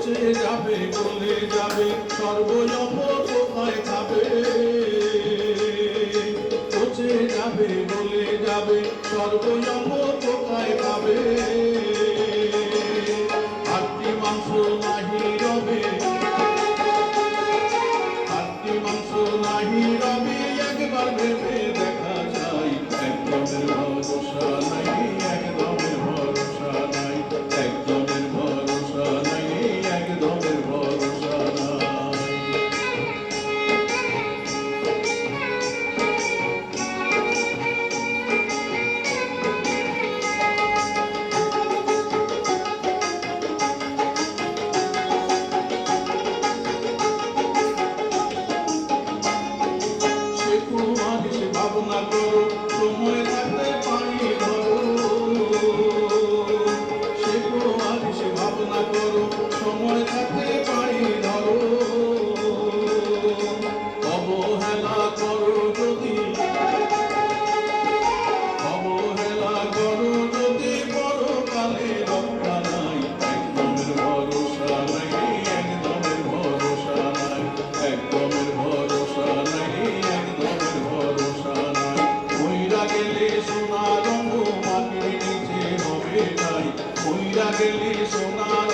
পচে যাবে গলে যাবে সর্বজম কোথায় খাবে পচে যাবে গলে যাবে সর্বজম কোথায় খাবে হাড্ডি মাংস নাহি রবে হাড্ডি মাংস নাহি রবে একবার ভেবে দেখা যায় একদমের ভরসা নাই একদমের ভরসা নাই একদমের ভরসা নাই একদমের ভরসা নাই ভাবনা করো সময় থাকতে পানি ধরো শেখো আর সে ভাবনা করো সময় থাকতে পানি ধরো অবহেলা করো যদি অবহেলা করো যদি পরকালে রক্ষা নাই একদমের ভরসা নাই একদমের ভরসা নাই একদমের ভরসা নাই একদমের ভরসা নাই কইরা গেলে সোনা রঙ মাটির নিচে হবে নাই কইরা গেলে সোনা